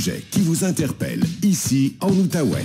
Sujet qui vous interpelle ici en Outaouais.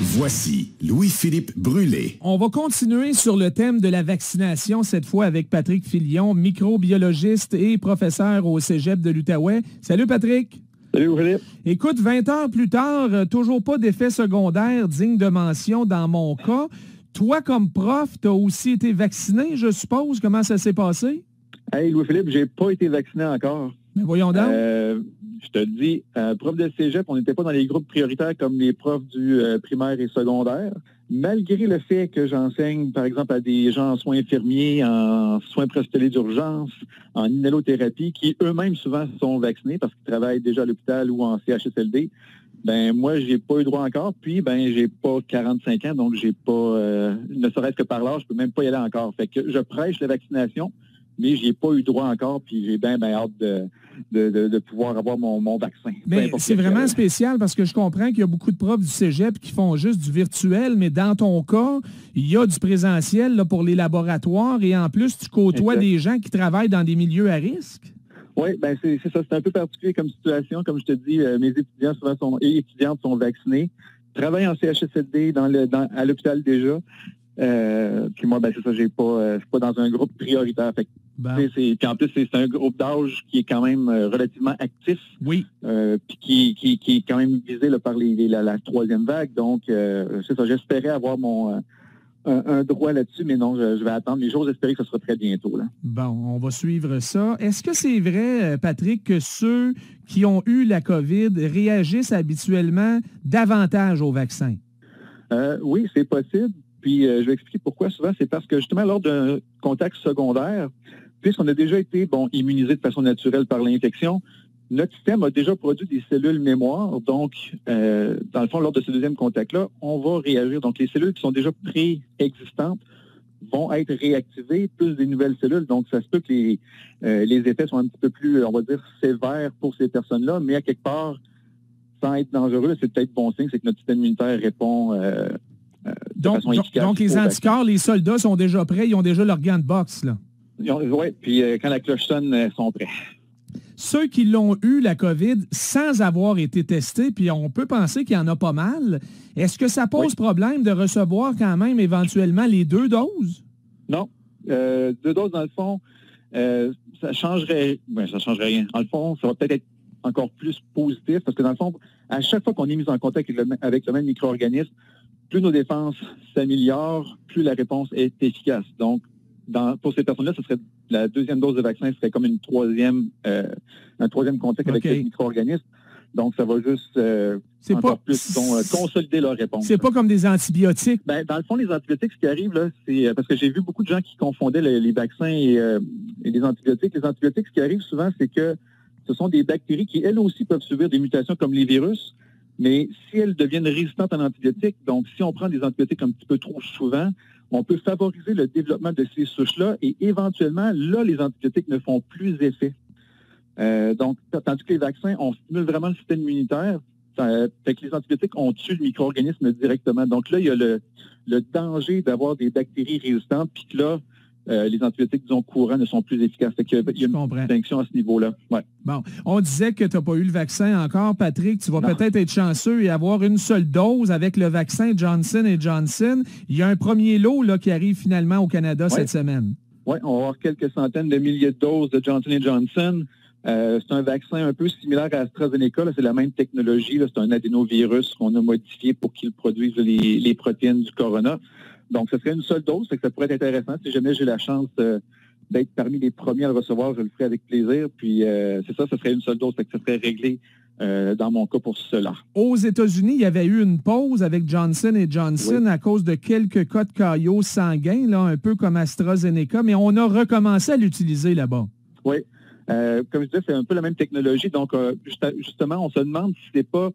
Voici Louis-Philippe Brûlé. On va continuer sur le thème de la vaccination, cette fois avec Patrick Filion, microbiologiste et professeur au Cégep de l'Outaouais. Salut Patrick. Salut Philippe. Écoute, 20 heures plus tard, toujours pas d'effet secondaire digne de mention dans mon cas. Toi, comme prof, tu as aussi été vacciné, je suppose. Comment ça s'est passé? Hey Louis-Philippe, j'ai pas été vacciné encore. Mais voyons donc. Je te le dis, prof de cégep, on n'était pas dans les groupes prioritaires comme les profs du primaire et secondaire. Malgré le fait que j'enseigne, par exemple, à des gens en soins infirmiers, en soins préhospitaliers d'urgence, en inhalothérapie, qui eux-mêmes souvent sont vaccinés parce qu'ils travaillent déjà à l'hôpital ou en CHSLD, ben moi, j'ai pas eu droit encore. Puis, ben j'ai pas 45 ans, donc j'ai pas, ne serait-ce que par l'âge, je peux même pas y aller encore. Fait que je prêche la vaccination, mais j'ai pas eu droit encore, puis j'ai bien hâte de pouvoir avoir mon vaccin. Mais c'est vraiment spécial parce que je comprends qu'il y a beaucoup de profs du cégep qui font juste du virtuel, mais dans ton cas, il y a du présentiel là, pour les laboratoires et en plus, tu côtoies des gens qui travaillent dans des milieux à risque. Oui, ben c'est ça. C'est un peu particulier comme situation. Comme je te dis, mes étudiants souvent étudiantes sont vaccinés, travaillent en CHSLD à l'hôpital déjà. Puis moi, ben c'est ça, je suis pas dans un groupe prioritaire. Fait puis en plus, c'est un groupe d'âge qui est quand même relativement actif. Oui. Puis qui est quand même visé là, par la troisième vague. Donc, c'est ça, j'espérais avoir un droit là-dessus, mais non, je vais attendre. Mais j'ose espérer que ce sera très bientôt. Là. Bon, on va suivre ça. Est-ce que c'est vrai, Patrick, que ceux qui ont eu la COVID réagissent habituellement davantage au vaccin? Oui, c'est possible. Puis, je vais expliquer pourquoi. Souvent, c'est parce que, justement, lors d'un contact secondaire, puisqu'on a déjà été immunisé de façon naturelle par l'infection, notre système a déjà produit des cellules mémoire. Donc, dans le fond, lors de ce deuxième contact-là, on va réagir. Donc, les cellules qui sont déjà préexistantes vont être réactivées, plus des nouvelles cellules. Donc, ça se peut que les effets soient un petit peu plus, on va dire, sévères pour ces personnes-là, mais à quelque part, sans être dangereux, c'est peut-être bon signe, c'est que notre système immunitaire répond de façon efficace. Donc, les anticorps, les soldats sont déjà prêts, ils ont déjà leur gant de boxe, là. Oui, puis quand la cloche sonne, ils sont prêts. Ceux qui l'ont eu, la COVID, sans avoir été testés, puis on peut penser qu'il y en a pas mal, est-ce que ça pose problème de recevoir quand même éventuellement les 2 doses? Non. 2 doses, dans le fond, ça changerait rien. Dans le fond, ça va peut-être être encore plus positif parce que, dans le fond, à chaque fois qu'on est mis en contact avec le même micro-organisme, plus nos défenses s'améliorent, plus la réponse est efficace. Donc, pour ces personnes-là, ce serait la deuxième dose de vaccin serait comme un troisième contact avec les micro-organismes. Donc, ça va juste consolider leur réponse. C'est pas comme des antibiotiques? Ben, dans le fond, les antibiotiques, ce qui arrive, là, c'est parce que j'ai vu beaucoup de gens qui confondaient les vaccins et les antibiotiques. Les antibiotiques, ce qui arrive souvent, c'est que ce sont des bactéries qui, elles aussi, peuvent subir des mutations comme les virus. Mais si elles deviennent résistantes à l'antibiotique, donc si on prend des antibiotiques un petit peu trop souvent, on peut favoriser le développement de ces souches-là et éventuellement, là, les antibiotiques ne font plus effet. Donc, tandis que les vaccins, on stimule vraiment le système immunitaire. Fait que les antibiotiques, on tue le micro-organisme directement. Donc là, il y a le danger d'avoir des bactéries résistantes, puis que là, les antibiotiques, disons, courants ne sont plus efficaces. Il y a une distinction à ce niveau-là. Ouais. Bon, on disait que tu n'as pas eu le vaccin encore, Patrick. Tu vas peut-être être chanceux et avoir une seule dose avec le vaccin Johnson & Johnson. Il y a un premier lot là, qui arrive finalement au Canada cette semaine. Oui, on va avoir quelques centaines de milliers de doses de Johnson & Johnson. C'est un vaccin un peu similaire à AstraZeneca. C'est la même technologie. C'est un adénovirus qu'on a modifié pour qu'il produise les protéines du corona. Donc, ce serait une seule dose, ça pourrait être intéressant. Si jamais j'ai la chance d'être parmi les premiers à le recevoir, je le ferai avec plaisir. Puis, c'est ça, ce serait une seule dose, ça serait réglé dans mon cas pour cela. Aux États-Unis, il y avait eu une pause avec Johnson & Johnson à cause de quelques cas de caillots sanguins, là, un peu comme AstraZeneca, mais on a recommencé à l'utiliser là-bas. Oui. Comme je disais, c'est un peu la même technologie. Donc, justement, on se demande si ce n'est pas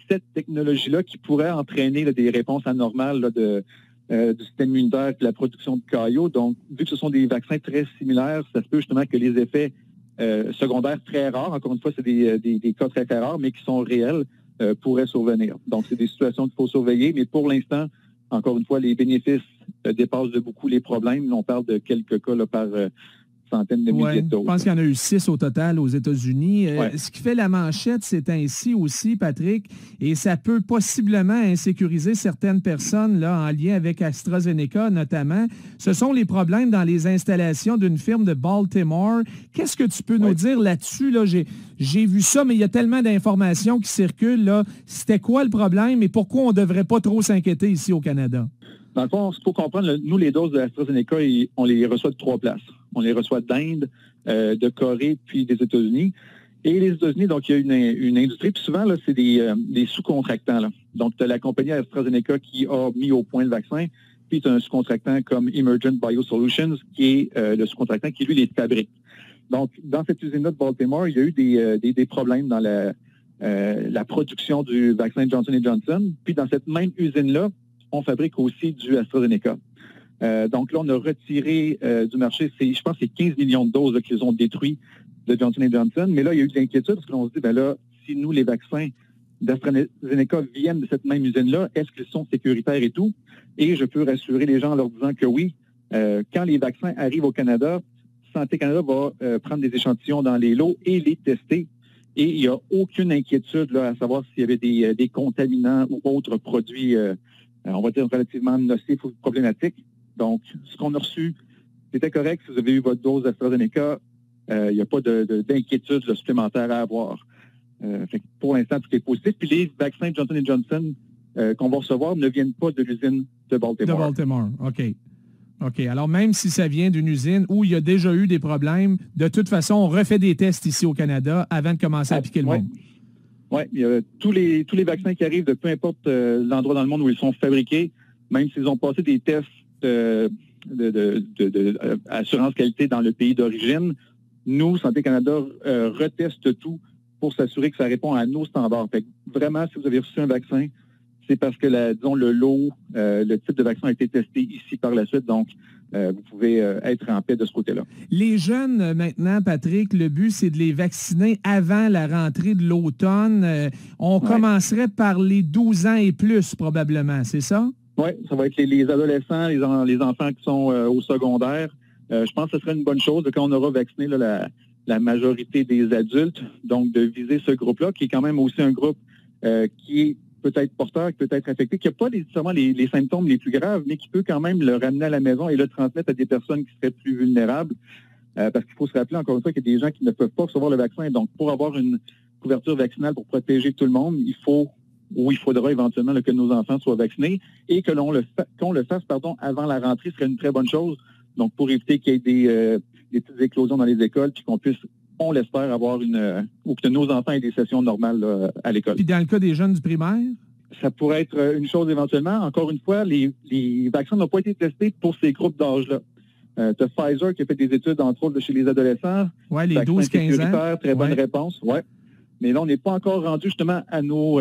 cette technologie-là qui pourrait entraîner là, des réponses anormales là, du système immunitaire et de la production de caillots. Donc, vu que ce sont des vaccins très similaires, ça se peut justement que les effets secondaires très rares, encore une fois, c'est des cas très, très rares, mais qui sont réels, pourraient survenir. Donc, c'est des situations qu'il faut surveiller, mais pour l'instant, encore une fois, les bénéfices dépasse de beaucoup les problèmes. On parle de quelques cas là, par centaines de milliers de doses. Je pense qu'il y en a eu 6 au total aux États-Unis. Ouais. Ce qui fait la manchette, c'est ainsi aussi, Patrick, et ça peut possiblement insécuriser certaines personnes là, en lien avec AstraZeneca notamment. Ce sont les problèmes dans les installations d'une firme de Baltimore. Qu'est-ce que tu peux nous dire là-dessus? Là? J'ai vu ça, mais il y a tellement d'informations qui circulent. Là. C'était quoi le problème et pourquoi on ne devrait pas trop s'inquiéter ici au Canada? Dans le fond, il faut comprendre, nous, les doses de AstraZeneca, on les reçoit de 3 places. On les reçoit d'Inde, de Corée, puis des États-Unis. Et les États-Unis, donc, il y a une industrie, puis souvent, là, c'est des sous-contractants. Là. Donc, tu as la compagnie AstraZeneca qui a mis au point le vaccin, puis tu as un sous-contractant comme Emergent Biosolutions, qui est le sous-contractant qui, lui, les fabrique. Donc, dans cette usine-là de Baltimore, il y a eu des problèmes dans la production du vaccin Johnson & Johnson. Puis, dans cette même usine-là, on fabrique aussi du AstraZeneca. Donc là, on a retiré du marché, je pense que c'est 15 millions de doses qu'ils ont détruit de Johnson & Johnson. Mais là, il y a eu de l'inquiétude parce que l'on se dit, ben là, si nous, les vaccins d'AstraZeneca viennent de cette même usine-là, est-ce qu'ils sont sécuritaires et tout? Et je peux rassurer les gens en leur disant que oui, quand les vaccins arrivent au Canada, Santé Canada va prendre des échantillons dans les lots et les tester. Et il n'y a aucune inquiétude là, à savoir s'il y avait des contaminants ou autres produits on va dire relativement nocifs ou problématiques. Donc, ce qu'on a reçu, c'était correct. Si vous avez eu votre dose d'AstraZeneca, il n'y a pas d'inquiétude supplémentaire à avoir. Pour l'instant, tout est positif. Puis les vaccins Johnson & Johnson qu'on va recevoir ne viennent pas de l'usine de Baltimore. De Baltimore, OK. OK. Alors, même si ça vient d'une usine où il y a déjà eu des problèmes, de toute façon, on refait des tests ici au Canada avant de commencer à piquer le monde. Oui, il y a tous les vaccins qui arrivent de peu importe l'endroit dans le monde où ils sont fabriqués, même s'ils ont passé des tests d'assurance qualité dans le pays d'origine, nous, Santé Canada, reteste tout pour s'assurer que ça répond à nos standards. Fait que vraiment, si vous avez reçu un vaccin, c'est parce que, le lot, le type de vaccin a été testé ici par la suite. Donc, vous pouvez être en paix de ce côté-là. Les jeunes, maintenant, Patrick, le but, c'est de les vacciner avant la rentrée de l'automne. On commencerait par les 12 ans et plus, probablement, c'est ça? Oui, ça va être les adolescents, les enfants qui sont au secondaire. Je pense que ce serait une bonne chose quand on aura vacciné là, la majorité des adultes, donc de viser ce groupe-là, qui est quand même aussi un groupe qui est peut-être porteur, qui peut être affecté, qui n'a pas nécessairement les symptômes les plus graves, mais qui peut quand même le ramener à la maison et le transmettre à des personnes qui seraient plus vulnérables. Parce qu'il faut se rappeler, encore une fois, qu'il y a des gens qui ne peuvent pas recevoir le vaccin. Donc, pour avoir une couverture vaccinale pour protéger tout le monde, il faudra éventuellement que nos enfants soient vaccinés et que qu'on le fasse avant la rentrée serait une très bonne chose. Donc, pour éviter qu'il y ait des petites éclosions dans les écoles, puis qu'on puisse, on l'espère, avoir ou que nos enfants aient des sessions normales là, à l'école. Puis dans le cas des jeunes du primaire? Ça pourrait être une chose éventuellement. Encore une fois, les vaccins n'ont pas été testés pour ces groupes d'âge-là. Tu as Pfizer qui a fait des études, entre autres, chez les adolescents. Oui, les 12-15 ans. Très bonne réponse, oui. Mais là, on n'est pas encore rendu justement à nos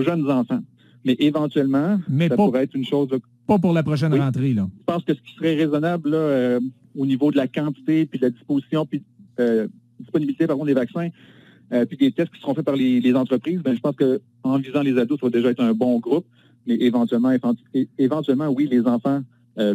jeunes enfants. Mais éventuellement, ça pourrait être une chose... Pas pour la prochaine rentrée, là. Je pense que ce qui serait raisonnable là, au niveau de la quantité, puis de la disposition, puis disponibilité des vaccins, puis des tests qui seront faits par les entreprises, je pense qu'en visant les ados, ça va déjà être un bon groupe. Mais éventuellement, oui, les enfants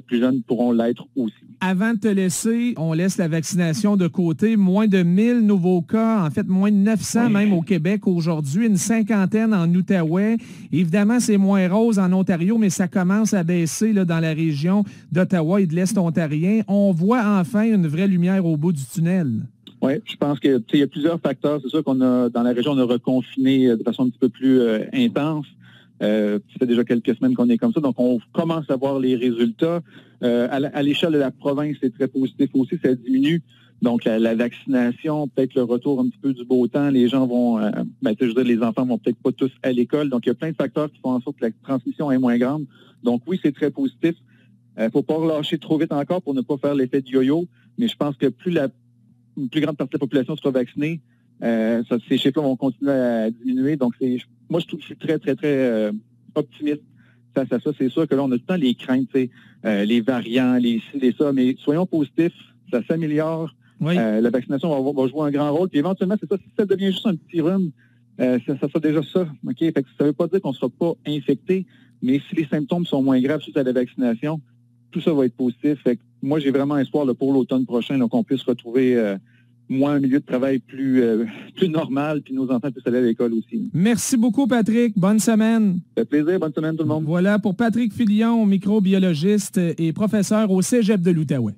plus jeunes pourront l'être aussi. Avant de te laisser, on laisse la vaccination de côté. Moins de 1000 nouveaux cas, en fait moins de 900 même au Québec aujourd'hui, une 50aine en Outaouais. Évidemment, c'est moins rose en Ontario, mais ça commence à baisser là, dans la région d'Ottawa et de l'Est ontarien. On voit enfin une vraie lumière au bout du tunnel. Oui, je pense qu'il y a plusieurs facteurs. C'est sûr qu'on a, dans la région, on a reconfiné de façon un petit peu plus intense. Ça fait déjà quelques semaines qu'on est comme ça, donc on commence à voir les résultats. À l'échelle de la province, c'est très positif aussi, ça diminue. Donc la vaccination, peut-être le retour un petit peu du beau temps, les gens vont, les enfants vont peut-être pas tous à l'école. Donc il y a plein de facteurs qui font en sorte que la transmission est moins grande. Donc oui, c'est très positif. Faut pas relâcher trop vite encore pour ne pas faire l'effet de yo-yo, mais je pense que une plus grande partie de la population sera vaccinée, ces chiffres-là vont continuer à diminuer. Donc, moi, je suis très, très, très optimiste face à ça. C'est sûr que là, on a tout le temps les craintes, les variants, les ci, les ça, mais soyons positifs, ça s'améliore. Oui. La vaccination va jouer un grand rôle. Puis éventuellement, c'est ça, si ça devient juste un petit rhume, ça sera déjà ça. OK? Fait que ça ne veut pas dire qu'on ne sera pas infecté, mais si les symptômes sont moins graves suite à la vaccination, tout ça va être positif. Fait que moi, j'ai vraiment espoir là, pour l'automne prochain qu'on puisse retrouver un milieu de travail plus normal, puis nos enfants puissent aller à l'école aussi. Merci beaucoup, Patrick. Bonne semaine. Ça fait plaisir. Bonne semaine, tout le monde. Voilà pour Patrick Filion, microbiologiste et professeur au Cégep de l'Outaouais.